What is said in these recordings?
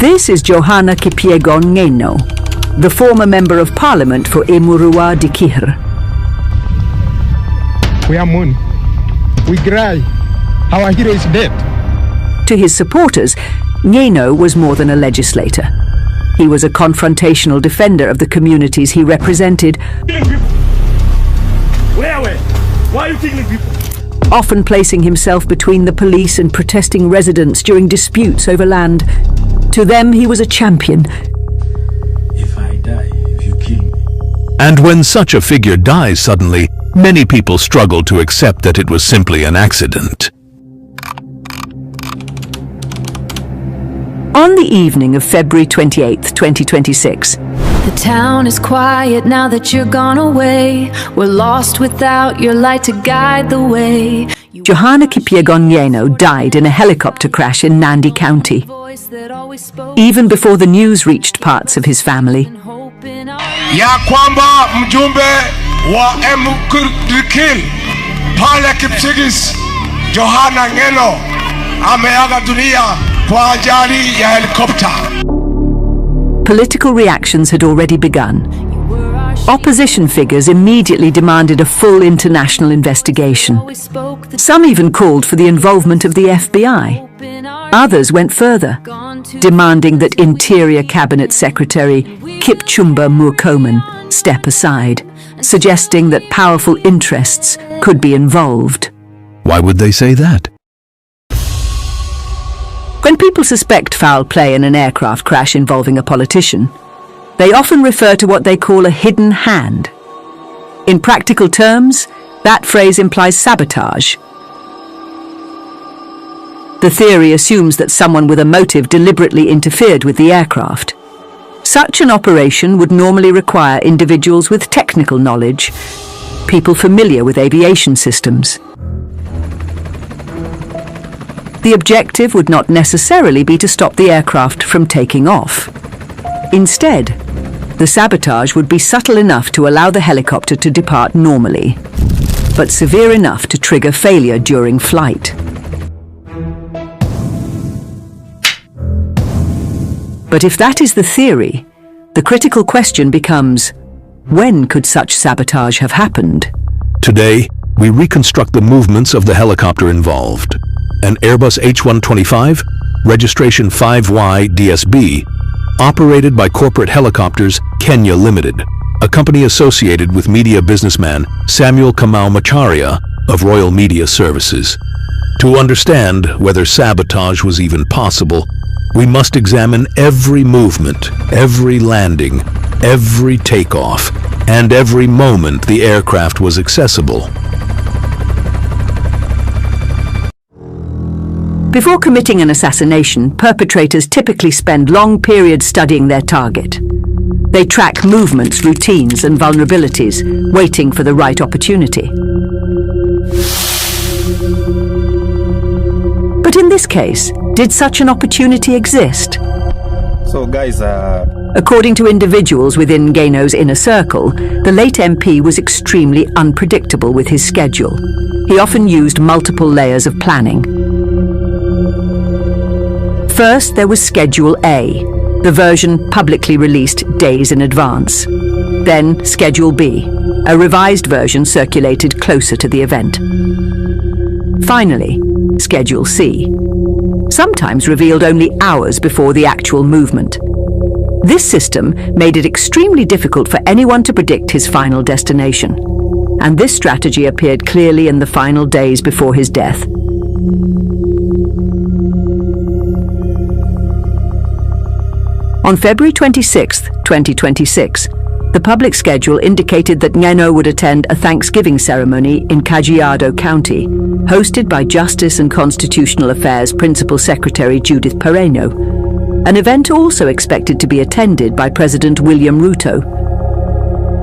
This is Johana Ngeno, the former Member of Parliament for Emurua Dikir. We are mourning. We cry. Our hero is dead. To his supporters, Ngeno was more than a legislator. He was a confrontational defender of the communities he represented. Where? Why are you killing people? Often placing himself between the police and protesting residents during disputes over land. To them, he was a champion. If I die, if you kill me. And when such a figure dies suddenly, many people struggle to accept that it was simply an accident. On the evening of February 28, 2026, the town is quiet now that you're gone away. We're lost without your light to guide the way. Johana Ngeno died in a helicopter crash in Nandi County. Even before the news reached parts of his family. Ya kwamba mjumbe wa Mp pale Kipsigis Johana Ngeno ameaga dunia kwa ajali ya helicopter. Political reactions had already begun. Opposition figures immediately demanded a full international investigation. Some even called for the involvement of the FBI. Others went further, demanding that Interior Cabinet Secretary Kipchumba Murkomen step aside, suggesting that powerful interests could be involved. Why would they say that? When people suspect foul play in an aircraft crash involving a politician, they often refer to what they call a hidden hand. In practical terms, that phrase implies sabotage. The theory assumes that someone with a motive deliberately interfered with the aircraft. Such an operation would normally require individuals with technical knowledge, people familiar with aviation systems. The objective would not necessarily be to stop the aircraft from taking off. Instead, the sabotage would be subtle enough to allow the helicopter to depart normally, but severe enough to trigger failure during flight. But if that is the theory, the critical question becomes, when could such sabotage have happened? Today, we reconstruct the movements of the helicopter involved. An Airbus H125, registration 5Y-DSB, operated by Corporate Helicopters Kenya Limited, a company associated with media businessman Samuel Kamau Macharia of Royal Media Services. To understand whether sabotage was even possible, we must examine every movement, every landing, every takeoff, and every moment the aircraft was accessible. Before committing an assassination, perpetrators typically spend long periods studying their target. They track movements, routines, and vulnerabilities, waiting for the right opportunity. But in this case, did such an opportunity exist? So guys, According to individuals within Ngeno's inner circle, the late MP was extremely unpredictable with his schedule. He often used multiple layers of planning. First, there was Schedule A, the version publicly released days in advance. Then Schedule B, a revised version circulated closer to the event. Finally, Schedule C, sometimes revealed only hours before the actual movement. This system made it extremely difficult for anyone to predict his final destination, and this strategy appeared clearly in the final days before his death. On February 26, 2026, the public schedule indicated that Ngeno would attend a Thanksgiving ceremony in Kajiado County, hosted by Justice and Constitutional Affairs Principal Secretary Judith Pereno, an event also expected to be attended by President William Ruto.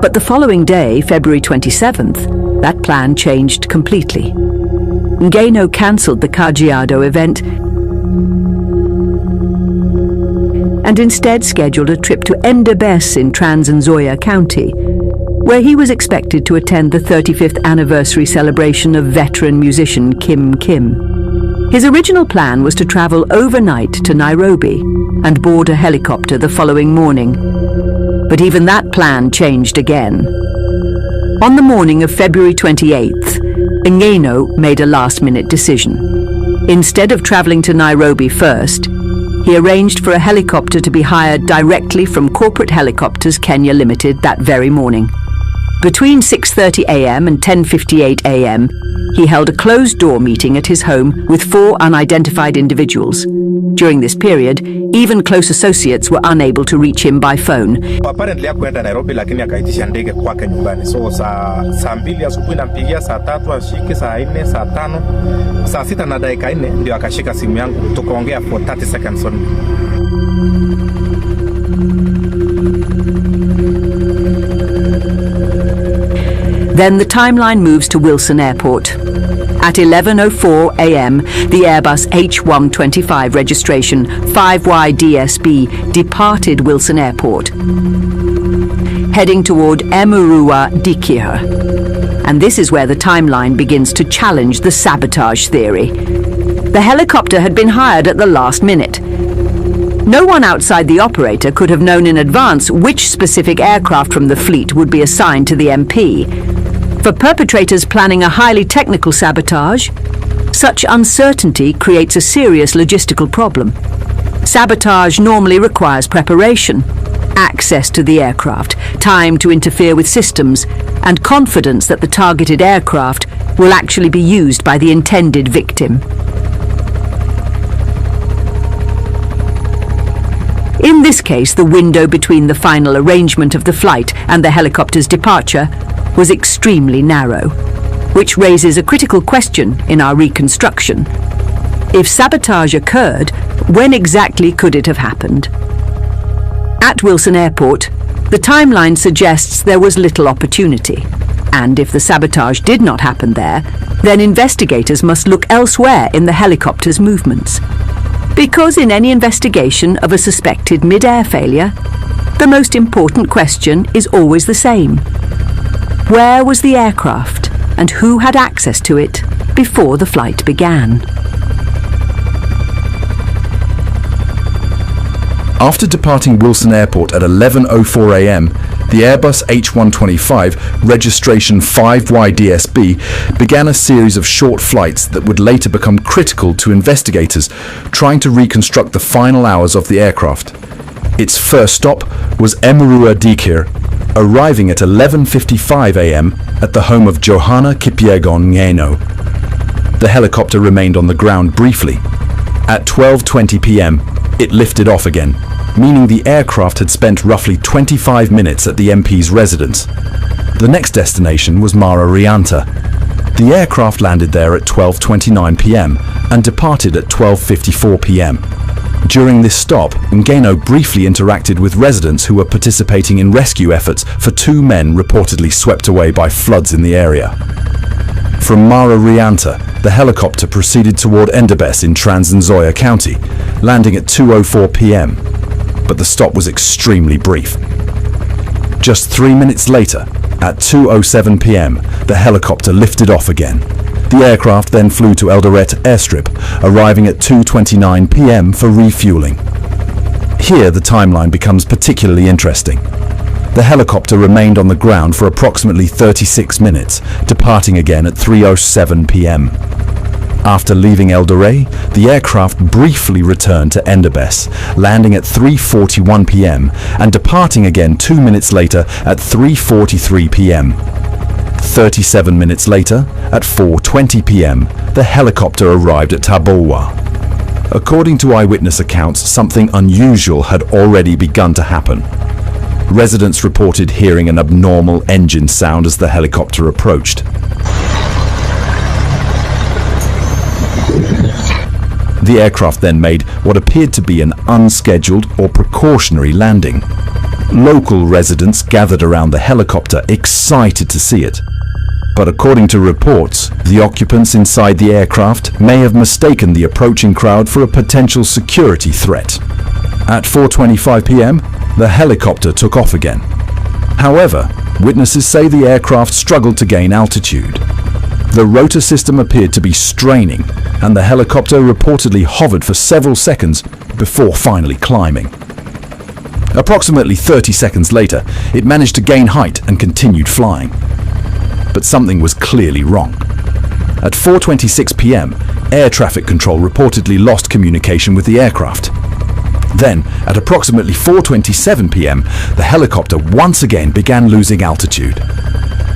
But the following day, February 27th, that plan changed completely. Ngeno cancelled the Kajiado event and instead scheduled a trip to Endebess in Trans Nzoia County, where he was expected to attend the 35th anniversary celebration of veteran musician Kim. His original plan was to travel overnight to Nairobi, and board a helicopter the following morning. But even that plan changed again. On the morning of February 28th, Ngeno made a last-minute decision. Instead of travelling to Nairobi first, he arranged for a helicopter to be hired directly from Corporate Helicopters Kenya Limited that very morning. Between 6:30 a.m. and 10:58 a.m., he held a closed-door meeting at his home with 4 unidentified individuals. During this period, even close associates were unable to reach him by phone. Apparently hakuenda Nairobi lakini akaitisha ndege kwake nyumbani. So saa 2 asubuhi nampigia, saa 3 ashike, saa 4, saa 5, saa 6 na dakika 4 ndio akashika simu yangu, tukaongea for 30 seconds only. Then the timeline moves to Wilson Airport. At 11:04 a.m., the Airbus H125 registration 5Y-DSB departed Wilson Airport, heading toward Emurua Dikir. And this is where the timeline begins to challenge the sabotage theory. The helicopter had been hired at the last minute. No one outside the operator could have known in advance which specific aircraft from the fleet would be assigned to the MP. For perpetrators planning a highly technical sabotage, such uncertainty creates a serious logistical problem. Sabotage normally requires preparation, access to the aircraft, time to interfere with systems, and confidence that the targeted aircraft will actually be used by the intended victim. In this case, the window between the final arrangement of the flight and the helicopter's departure was extremely narrow, which raises a critical question in our reconstruction. If sabotage occurred, when exactly could it have happened? At Wilson Airport, the timeline suggests there was little opportunity, and if the sabotage did not happen there, then investigators must look elsewhere in the helicopter's movements. Because in any investigation of a suspected mid-air failure, the most important question is always the same. Where was the aircraft, and who had access to it before the flight began? After departing Wilson Airport at 11:04 a.m., the Airbus H125 registration 5Y-DSB began a series of short flights that would later become critical to investigators trying to reconstruct the final hours of the aircraft. Its first stop was Emurua Dikir, arriving at 11:55 a.m. at the home of Johana Ngeno. The helicopter remained on the ground briefly. At 12:20 p.m., it lifted off again, meaning the aircraft had spent roughly 25 minutes at the MP's residence. The next destination was Mara Rianta. The aircraft landed there at 12:29 p.m. and departed at 12:54 p.m. During this stop, Ngeno briefly interacted with residents who were participating in rescue efforts for 2 men reportedly swept away by floods in the area. From Mara Rianta, the helicopter proceeded toward Endebess in Trans Nzoia County, landing at 2:04 p.m. But the stop was extremely brief. Just 3 minutes later, at 2:07 p.m., the helicopter lifted off again. The aircraft then flew to Eldoret airstrip, arriving at 2:29 p.m. for refueling. Here the timeline becomes particularly interesting. The helicopter remained on the ground for approximately 36 minutes, departing again at 3:07 p.m. After leaving Eldoret, the aircraft briefly returned to Endebess, landing at 3:41 p.m. and departing again 2 minutes later at 3:43 p.m. 37 minutes later, at 4:20 p.m., the helicopter arrived at Tabowa. According to eyewitness accounts, something unusual had already begun to happen. Residents reported hearing an abnormal engine sound as the helicopter approached. The aircraft then made what appeared to be an unscheduled or precautionary landing. Local residents gathered around the helicopter, excited to see it. But according to reports, the occupants inside the aircraft may have mistaken the approaching crowd for a potential security threat. At 4:25 p.m., the helicopter took off again. However, witnesses say the aircraft struggled to gain altitude. The rotor system appeared to be straining, and the helicopter reportedly hovered for several seconds before finally climbing. Approximately 30 seconds later, it managed to gain height and continued flying. But something was clearly wrong. At 4:26 p.m., air traffic control reportedly lost communication with the aircraft. Then, at approximately 4:27 p.m., the helicopter once again began losing altitude.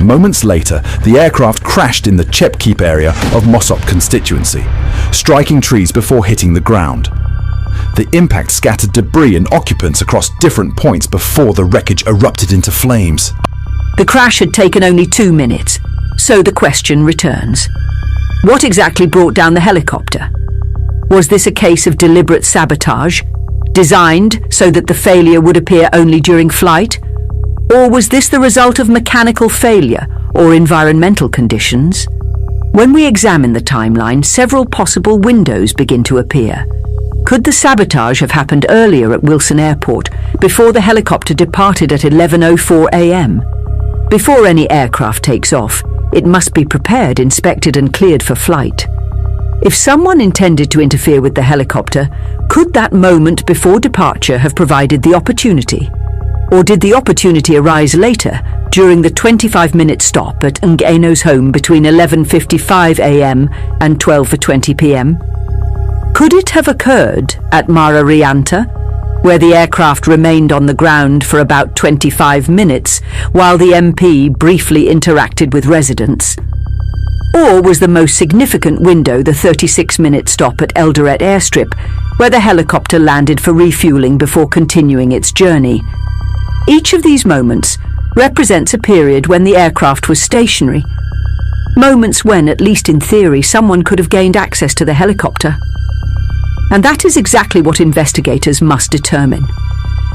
Moments later, the aircraft crashed in the Chepkeep area of Mossop constituency, striking trees before hitting the ground. The impact scattered debris and occupants across different points before the wreckage erupted into flames. The crash had taken only 2 minutes, so the question returns. What exactly brought down the helicopter? Was this a case of deliberate sabotage, designed so that the failure would appear only during flight? Or was this the result of mechanical failure or environmental conditions? When we examine the timeline, several possible windows begin to appear. Could the sabotage have happened earlier at Wilson Airport, before the helicopter departed at 11:04 a.m.? Before any aircraft takes off, it must be prepared, inspected and cleared for flight. If someone intended to interfere with the helicopter, could that moment before departure have provided the opportunity? Or did the opportunity arise later, during the 25-minute stop at Ngeno's home between 11:55 a.m. and 12:20 p.m.? Could it have occurred at Mara Rianta, where the aircraft remained on the ground for about 25 minutes while the MP briefly interacted with residents? Or was the most significant window the 36-minute stop at Eldoret Airstrip, where the helicopter landed for refueling before continuing its journey? Each of these moments represents a period when the aircraft was stationary, moments when, at least in theory, someone could have gained access to the helicopter. And that is exactly what investigators must determine,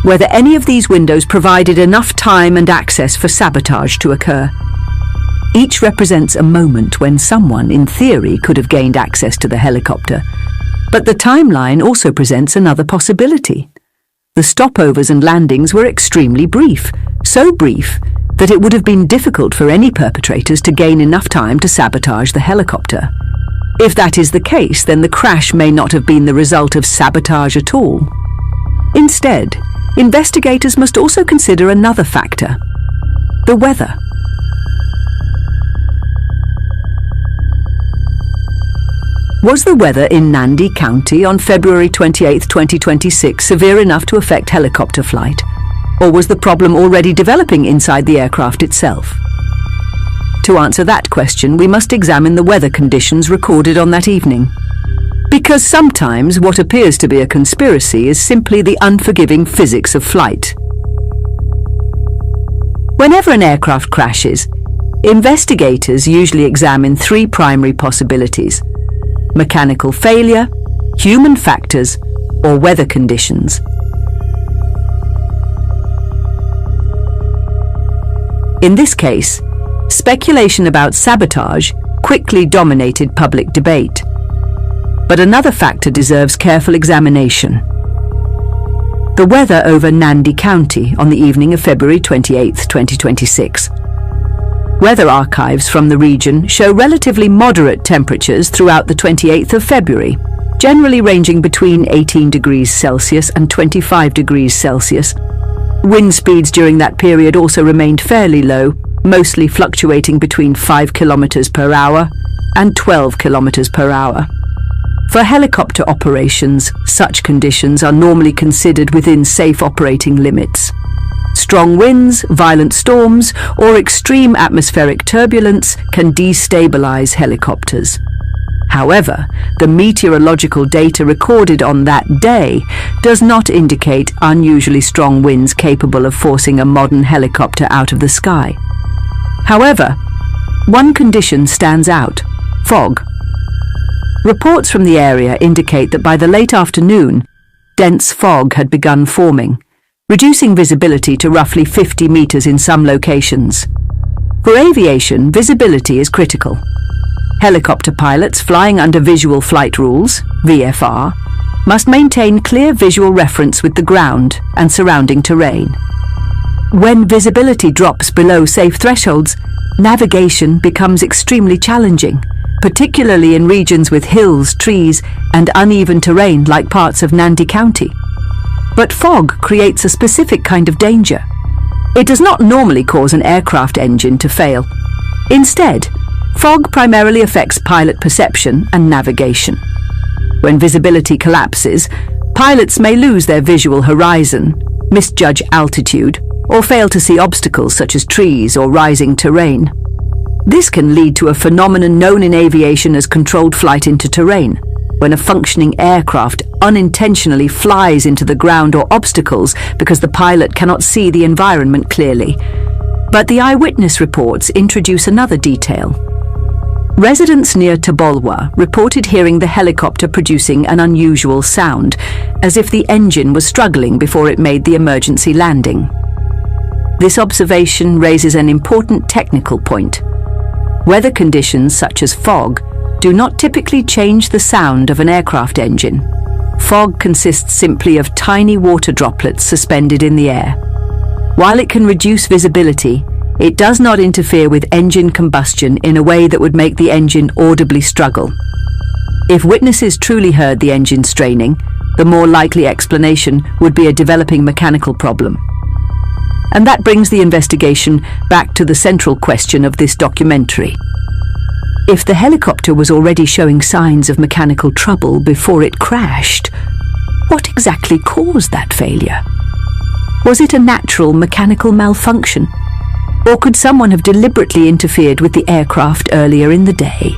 whether any of these windows provided enough time and access for sabotage to occur. Each represents a moment when someone, in theory, could have gained access to the helicopter. But the timeline also presents another possibility. The stopovers and landings were extremely brief, so brief that it would have been difficult for any perpetrators to gain enough time to sabotage the helicopter. If that is the case, then the crash may not have been the result of sabotage at all. Instead, investigators must also consider another factor: the weather. Was the weather in Nandi County on February 28, 2026 severe enough to affect helicopter flight? Or was the problem already developing inside the aircraft itself? To answer that question, we must examine the weather conditions recorded on that evening. Because sometimes what appears to be a conspiracy is simply the unforgiving physics of flight. Whenever an aircraft crashes, investigators usually examine 3 primary possibilities: mechanical failure, human factors, or weather conditions. In this case, speculation about sabotage quickly dominated public debate. But another factor deserves careful examination: the weather over Nandi County on the evening of February 28, 2026. Weather archives from the region show relatively moderate temperatures throughout the 28th of February, generally ranging between 18 degrees Celsius and 25 degrees Celsius. Wind speeds during that period also remained fairly low, mostly fluctuating between 5 kilometers per hour and 12 kilometers per hour. For helicopter operations, such conditions are normally considered within safe operating limits. Strong winds, violent storms, or extreme atmospheric turbulence can destabilize helicopters. However, the meteorological data recorded on that day does not indicate unusually strong winds capable of forcing a modern helicopter out of the sky. However, one condition stands out: fog. Reports from the area indicate that by the late afternoon, dense fog had begun forming, reducing visibility to roughly 50 meters in some locations. For aviation, visibility is critical. Helicopter pilots flying under Visual Flight Rules, VFR, must maintain clear visual reference with the ground and surrounding terrain. When visibility drops below safe thresholds, navigation becomes extremely challenging, particularly in regions with hills, trees, and uneven terrain like parts of Nandi County. But fog creates a specific kind of danger. It does not normally cause an aircraft engine to fail. Instead, fog primarily affects pilot perception and navigation. When visibility collapses, pilots may lose their visual horizon, misjudge altitude, or fail to see obstacles such as trees or rising terrain. This can lead to a phenomenon known in aviation as controlled flight into terrain, when a functioning aircraft unintentionally flies into the ground or obstacles because the pilot cannot see the environment clearly. But the eyewitness reports introduce another detail. Residents near Tabolwa reported hearing the helicopter producing an unusual sound, as if the engine was struggling before it made the emergency landing. This observation raises an important technical point. Weather conditions such as fog do not typically change the sound of an aircraft engine. Fog consists simply of tiny water droplets suspended in the air. While it can reduce visibility, it does not interfere with engine combustion in a way that would make the engine audibly struggle. If witnesses truly heard the engine straining, the more likely explanation would be a developing mechanical problem. And that brings the investigation back to the central question of this documentary. If the helicopter was already showing signs of mechanical trouble before it crashed, what exactly caused that failure? Was it a natural mechanical malfunction? Or could someone have deliberately interfered with the aircraft earlier in the day?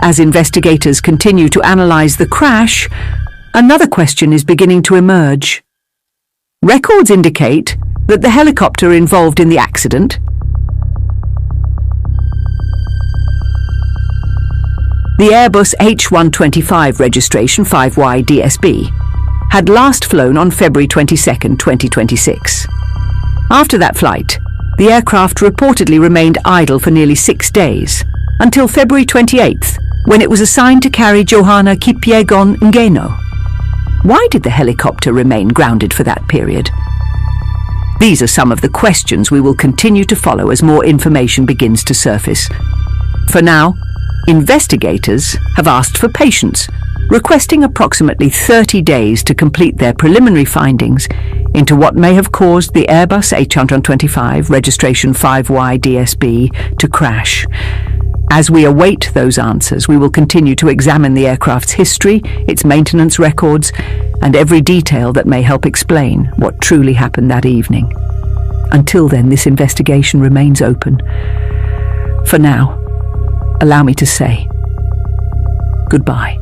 As investigators continue to analyze the crash, another question is beginning to emerge. Records indicate that the helicopter involved in the accident, the Airbus H125 registration 5Y DSB, had last flown on February 22, 2026. After that flight, the aircraft reportedly remained idle for nearly 6 days, until February 28th, when it was assigned to carry Johana Ngeno. Why did the helicopter remain grounded for that period? These are some of the questions we will continue to follow as more information begins to surface. For now, investigators have asked for patience, requesting approximately 30 days to complete their preliminary findings into what may have caused the Airbus H125 registration 5Y DSB to crash. As we await those answers, we will continue to examine the aircraft's history, its maintenance records, and every detail that may help explain what truly happened that evening. Until then, this investigation remains open. For now, allow me to say goodbye.